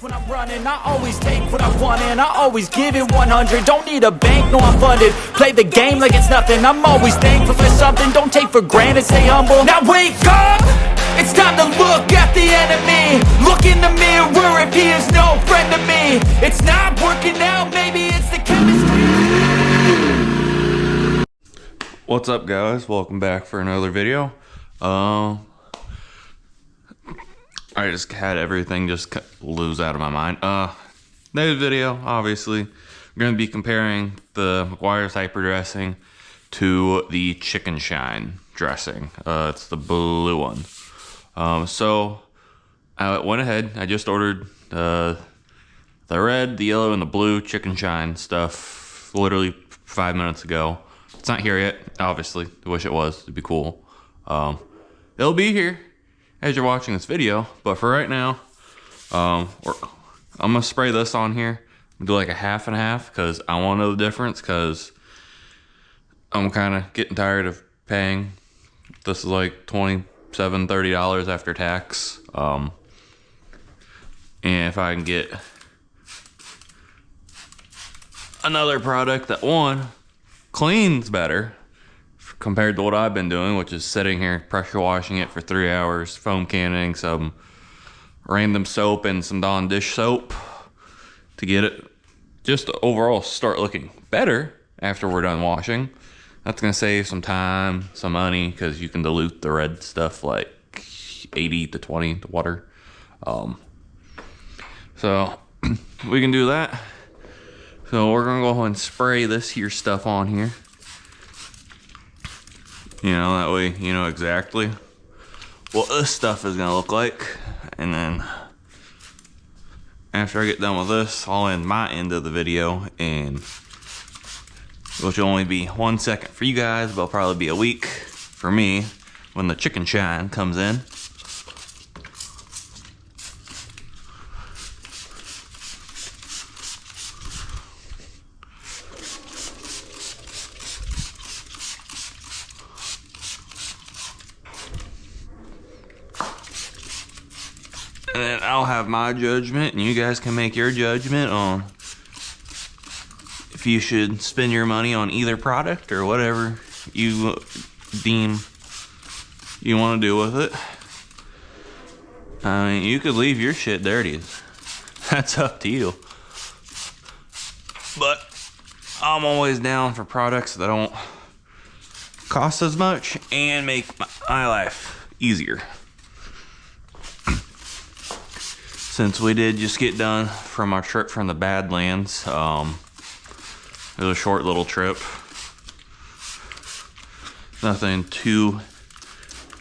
When I'm running, I always take what I want and I always give it 100. Don't need a bank, no I'm funded. Play the game like it's nothing. I'm always thankful for something. Don't take for granted, stay humble. Now wake up! It's time to look at the enemy. Look in the mirror if he is no friend to me. It's not working out, maybe it's the chemistry. What's up guys? Welcome back for another video. I just had everything just lose out of my mind. Today's video, obviously, we're going to be comparing the Meguiars hyper dressing to the chicken shine dressing. It's the blue one. So I went ahead, I just ordered the red, the yellow, and the blue chicken shine stuff literally 5 minutes ago. It's not here yet, obviously. I wish it was, it'd be cool. It'll be here as you're watching this video, but for right now, I'm gonna spray this on here. Do like a half and half because I want to know the difference, because I'm kind of getting tired of paying. This is like $27–30 after tax. And if I can get another product that one cleans better compared to what I've been doing, which is sitting here pressure washing it for 3 hours, foam canning some random soap and some Dawn dish soap to get it just to overall start looking better after we're done washing. That's gonna save some time, some money, because you can dilute the red stuff like 80–20 to water. So we can do that. So we're gonna go ahead and spray this here stuff on here. You know, that way you know exactly what this stuff is gonna look like. And then after I get done with this, I'll end my end of the video, and which will only be 1 second for you guys, but it'll probably be a week for me when the chicken shine comes in. And then I'll have my judgment, and you guys can make your judgment on if you should spend your money on either product or whatever you deem you want to do with it. I mean, you could leave your shit dirty. That's up to you. But I'm always down for products that don't cost as much and make my life easier. Since we did just get done from our trip from the Badlands, it was a short little trip. Nothing too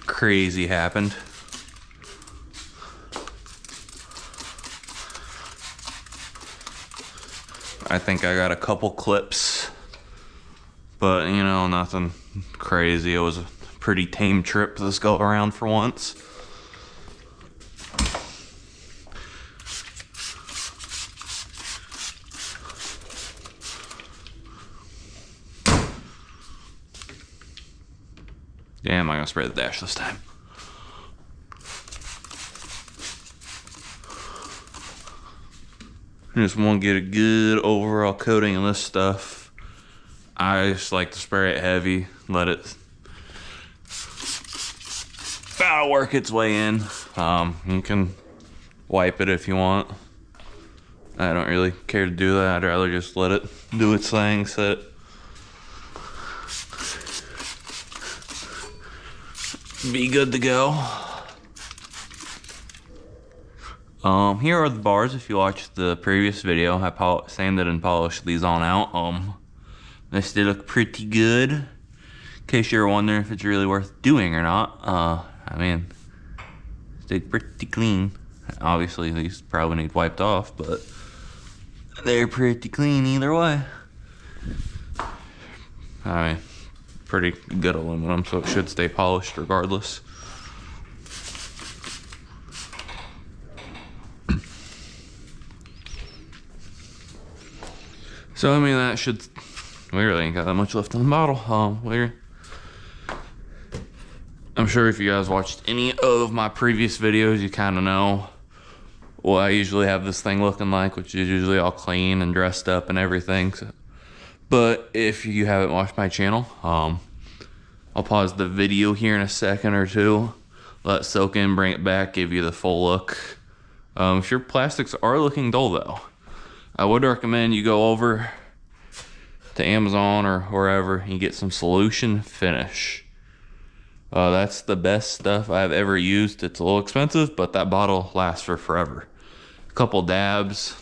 crazy happened. I think I got a couple clips, but you know, nothing crazy. It was a pretty tame trip this go around for once. Damn, I'm gonna spray the dash this time. I just want to get a good overall coating of this stuff. I just like to spray it heavy, let it about work its way in. You can wipe it if you want. I don't really care to do that. I'd rather just let it do its thing, set it. Be good to go. Here are the bars. If you watched the previous video, I sanded and polished these on out. They still look pretty good. In case you're wondering if it's really worth doing or not, I mean, stay pretty clean. Obviously, these probably need wiped off, but they're pretty clean either way. I mean, pretty good aluminum, so it should stay polished regardless. So I mean, that should, we really ain't got that much left in the bottle. I'm sure if you guys watched any of my previous videos, you kind of know what I usually have this thing looking like, which is usually all clean and dressed up and everything. So, but if you haven't watched my channel, I'll pause the video here in a second or two, let it soak in, bring it back, give you the full look. If your plastics are looking dull though, I would recommend you go over to Amazon or wherever and get some Solution Finish. That's the best stuff I've ever used. It's a little expensive, but that bottle lasts for forever. A couple dabs,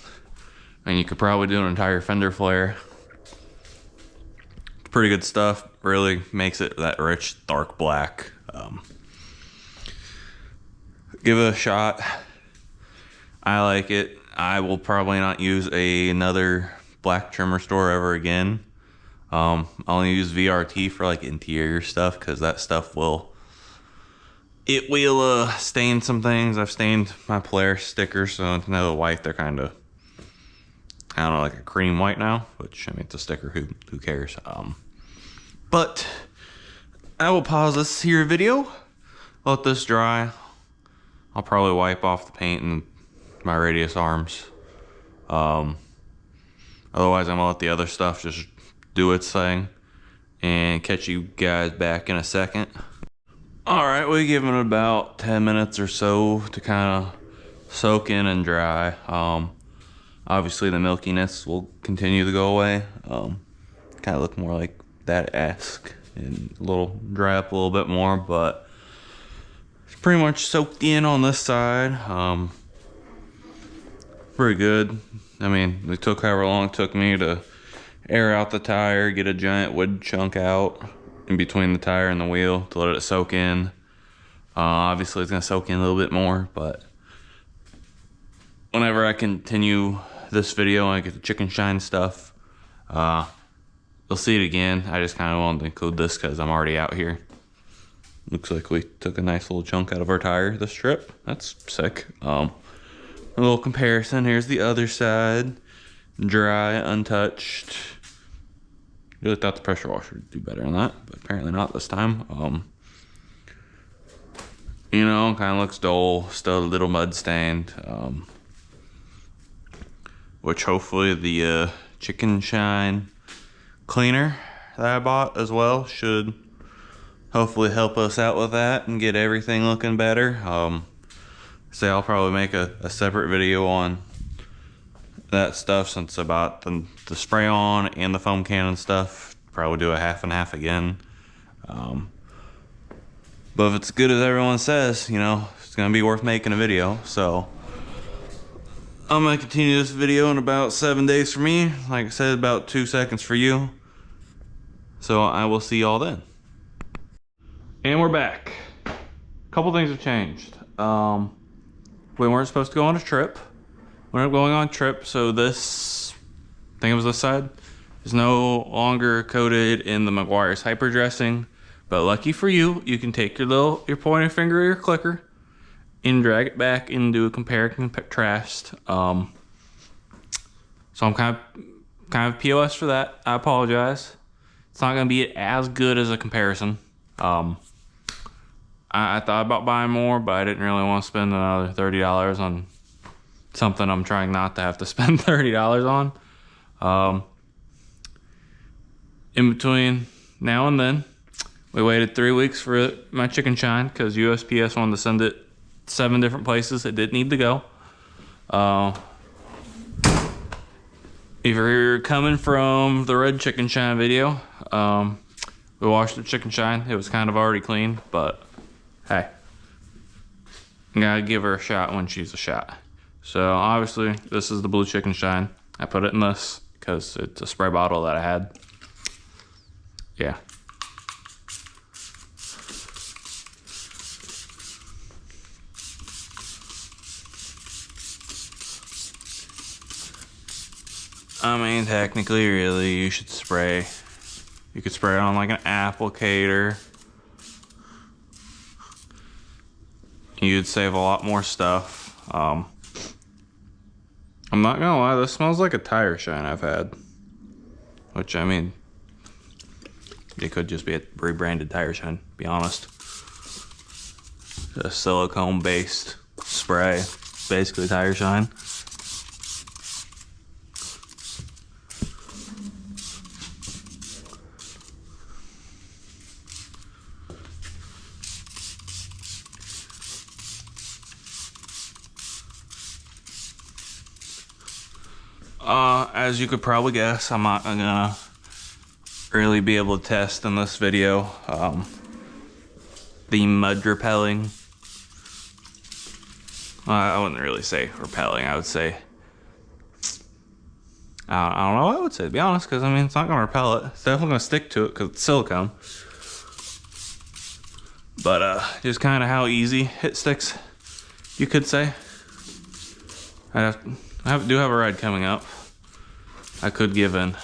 and you could probably do an entire fender flare. It's pretty good stuff. Really makes it that rich, dark black. Give it a shot. I like it. I will probably not use another black trimmer store ever again. I only use VRT for like interior stuff because that stuff will stain some things. I've stained my Polaris stickers, so it's no white. They're kind of, I don't know, like a cream white now, which I mean it's a sticker. Who cares? But I will pause this here video, let this dry. I'll probably wipe off the paint and my radius arms. Otherwise I'm gonna let the other stuff just do its thing and catch you guys back in a second. All right, we give it about 10 minutes or so to kind of soak in and dry. Obviously the milkiness will continue to go away. Kind of look more like that-esque and a little dry up a little bit more, but it's pretty much soaked in on this side. Pretty good. I mean, it took however long it took me to air out the tire, get a giant wood chunk out in between the tire and the wheel to let it soak in. Obviously it's gonna soak in a little bit more, but whenever I continue this video and I get the chicken shine stuff, you'll see it again. I just kind of wanted to include this because I'm already out here. Looks like we took a nice little chunk out of our tire this trip. That's sick. A little comparison. Here's the other side. Dry, untouched. Really thought the pressure washer would do better than that, but apparently not this time. You know, kind of looks dull, still a little mud stained. Which hopefully the chicken shine cleaner that I bought as well should hopefully help us out with that and get everything looking better. So I'll probably make a separate video on that stuff since about the spray on and the foam cannon stuff. Probably do a half and half again. But if it's good as everyone says, you know, it's gonna be worth making a video. So I'm gonna continue this video in about 7 days for me. Like I said, about 2 seconds for you. So I will see y'all then. And we're back. A couple things have changed. We weren't supposed to go on a trip. We're not going on a trip, so this, I think it was this side, is no longer coated in the Meguiars hyper dressing. But lucky for you, you can take your pointer finger or your clicker and drag it back and do a compare and contrast. So I'm kind of POS for that. I apologize. It's not gonna be as good as a comparison. I thought about buying more, but I didn't really want to spend another $30 on something I'm trying not to have to spend $30 on. In between now and then, we waited 3 weeks for my chicken shine because USPS wanted to send it 7 different places it didn't need to go. If you're coming from the red chicken shine video, we washed the chicken shine. It was kind of already clean, but hey, you gotta give her a shot when she's a shot. So obviously this is the blue chicken shine. I put it in this because it's a spray bottle that I had. Yeah. I mean, technically, really, you should spray. You could spray it on like an applicator. You'd save a lot more stuff. I'm not gonna lie, this smells like a tire shine I've had. Which, I mean, it could just be a rebranded tire shine, to be honest. A silicone based spray. basically tire shine. As you could probably guess, I'm not gonna really be able to test in this video the mud repelling. I wouldn't really say repelling, I would say, I don't know what I would say, to be honest, because I mean, it's not gonna repel it. It's definitely gonna stick to it because it's silicone. But just kind of how easy it sticks, you could say. I do have a ride coming up. I could give an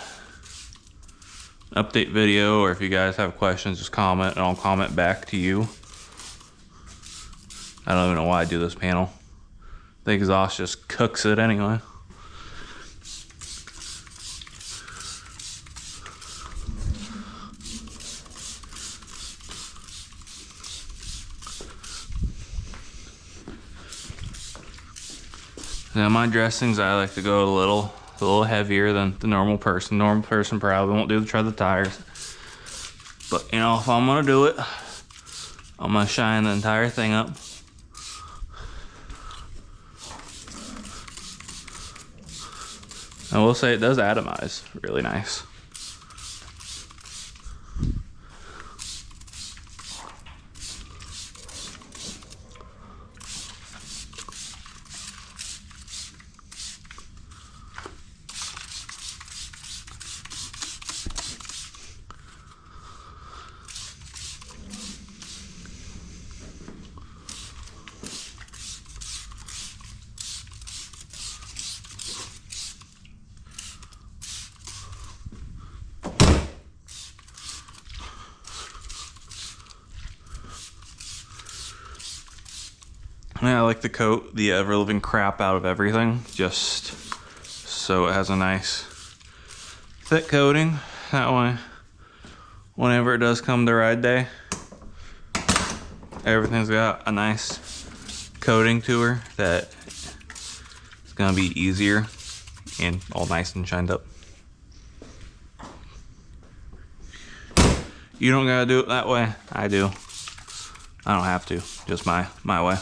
update video, or if you guys have questions, just comment and I'll comment back to you. I don't even know why I do this panel. The exhaust just cooks it anyway. Now my dressings, I like to go a little heavier than the normal person. Normal person probably won't do the tread the tires. But you know, if I'm gonna do it, I'm gonna shine the entire thing up. I will say it does atomize really nice. Yeah, I like to coat the ever-living crap out of everything, just so it has a nice thick coating. That way, whenever it does come to ride day, everything's got a nice coating to her that it's gonna be easier and all nice and shined up. You don't gotta do it that way. I do. I don't have to. Just my way.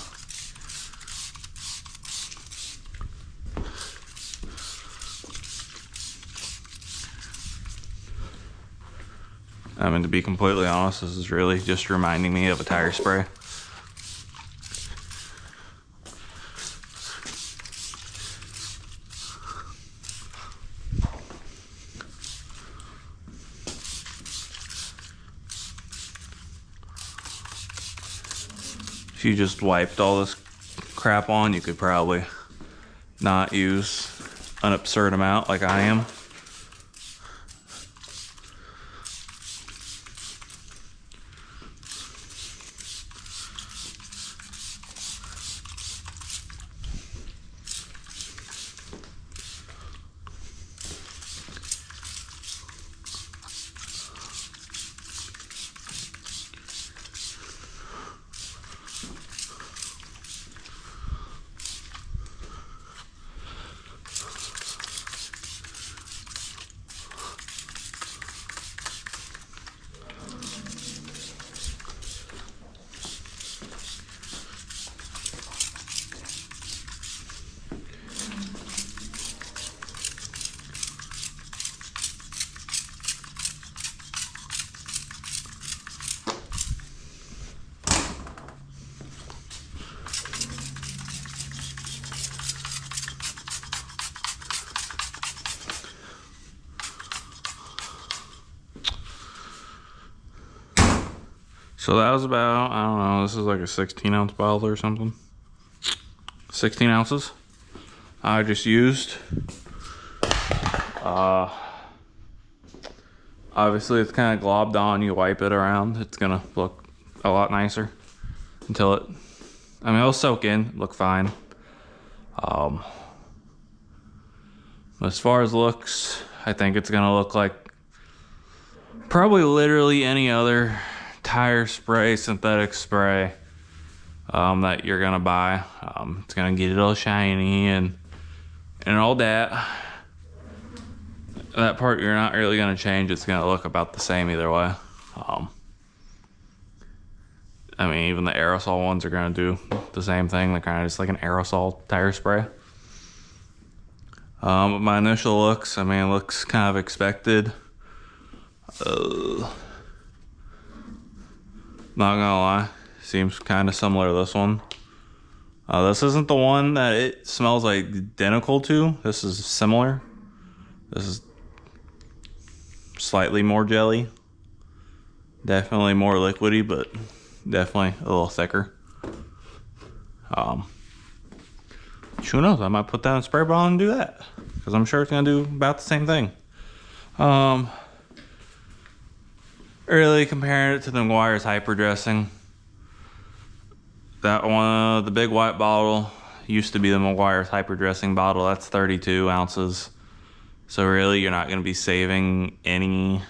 I mean, to be completely honest, this is really just reminding me of a tire spray. If you just wiped all this crap on, you could probably not use an absurd amount like I am. So that was about, I don't know, this is like a 16-ounce bottle or something. 16 ounces I just used. Obviously it's kind of globbed on. You wipe it around, it's gonna look a lot nicer until it, I mean, it'll soak in, look fine. As far as looks, I think it's gonna look like probably literally any other tire spray, synthetic spray. that you're gonna buy. It's gonna get it all shiny and all that. That part you're not really gonna change. It's gonna look about the same either way. I mean, even the aerosol ones are gonna do the same thing. They're kind of just like an aerosol tire spray. But my initial looks, I mean, it looks kind of expected. Not gonna lie, seems kind of similar to this one. This isn't the one that it smells like identical to. This is similar. This is slightly more jelly. Definitely more liquidy, but definitely a little thicker. Who knows? I might put that in a spray bottle and do that, because I'm sure it's gonna do about the same thing. Really comparing it to the Meguiars hyper dressing. That one, the big white bottle, used to be the Meguiars hyper dressing bottle. That's 32 ounces. So really, you're not gonna be saving any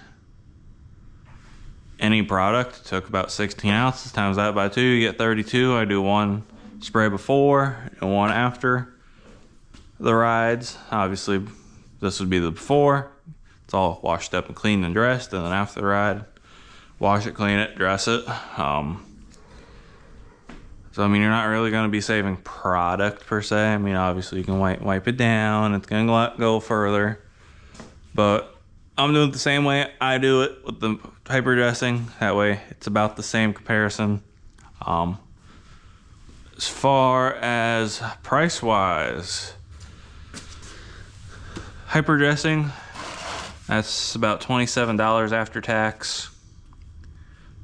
product. It took about 16 ounces, times that by 2, you get 32. I do one spray before and one after the rides. Obviously, this would be the before. It's all washed up and cleaned and dressed, and then after the ride, wash it, clean it, dress it. So I mean, you're not really going to be saving product per se. I mean, obviously you can wipe it down. It's going to go further, but I'm doing it the same way I do it with the hyper dressing. That way, it's about the same comparison. As far as price wise, hyper dressing, that's about $27 after tax.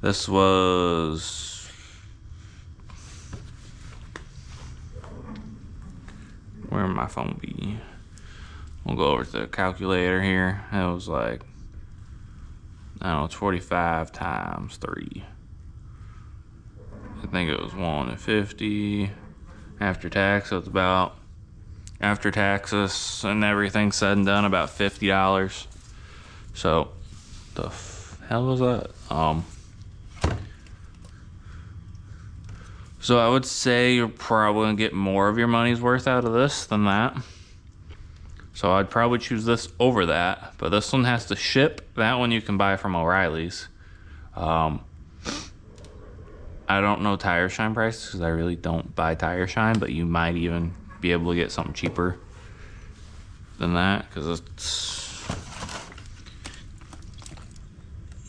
This was, where would my phone be? We'll go over to the calculator here. It was like, I don't know, it's 45 times 3. I think it was 150 after tax. So it's about, after taxes and everything said and done, about $50. So the hell was that? So I would say you're probably gonna get more of your money's worth out of this than that. So I'd probably choose this over that, but this one has to ship. That one you can buy from O'Reilly's. I don't know Tire Shine prices because I really don't buy Tire Shine, but you might even be able to get something cheaper than that, because it's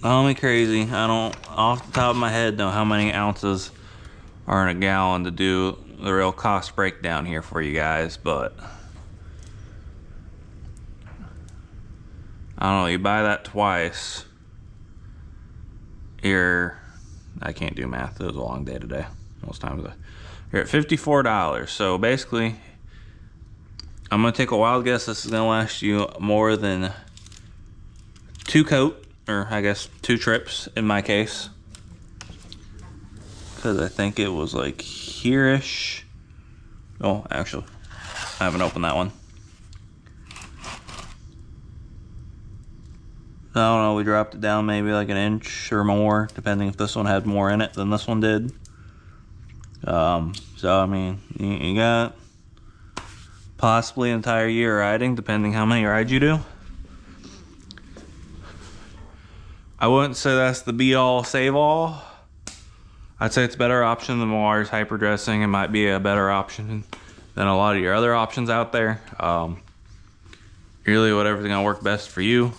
not me crazy. I don't, off the top of my head, know how many ounces are in a gallon to do the real cost breakdown here for you guys, but I don't know, you buy that twice, I can't do math, it was a long day today, most times. You're at $54, so basically, I'm gonna take a wild guess this is gonna last you more than 2 coat, or I guess 2 trips in my case. Because I think it was like here-ish. Oh, actually, I haven't opened that one. I don't know, we dropped it down maybe like an inch or more, depending if this one had more in it than this one did. So, I mean, you got possibly an entire year riding, depending how many rides you do. I wouldn't say that's the be-all, save-all. I'd say it's a better option than Meguiars hyper dressing. It might be a better option than a lot of your other options out there. Really, whatever's gonna work best for you.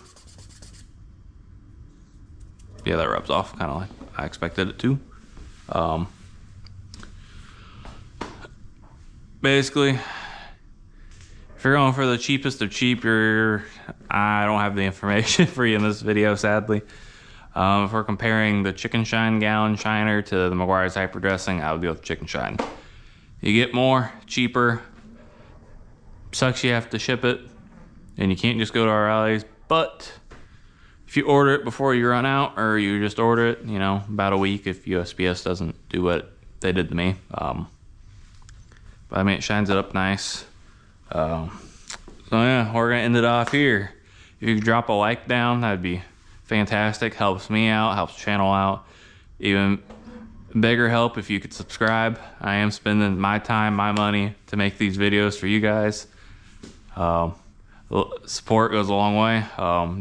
Yeah, that rubs off kind of like I expected it to. Basically, if you're going for the cheapest of cheap, I don't have the information for you in this video, sadly. If we're comparing the Chicken Shine gallon shiner to the Meguiars hyper dressing, I would go with Chicken Shine. You get more, cheaper. Sucks you have to ship it, and you can't just go to O'Reilly's, but if you order it before you run out, or you just order it, you know, about a week if USPS doesn't do what they did to me. But I mean, it shines it up nice. So yeah, we're gonna end it off here. If you could drop a like down, that'd be fantastic. Helps me out, helps the channel out. Even bigger help if you could subscribe. I am spending my time, my money to make these videos for you guys. Support goes a long way.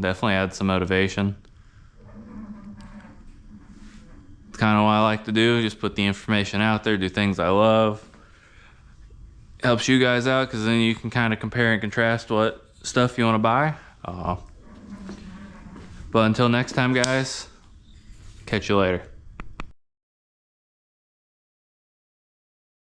Definitely adds some motivation. It's kind of what I like to do, just put the information out there, do things I love. Helps you guys out because then you can kind of compare and contrast what stuff you want to buy. But until next time, guys, catch you later.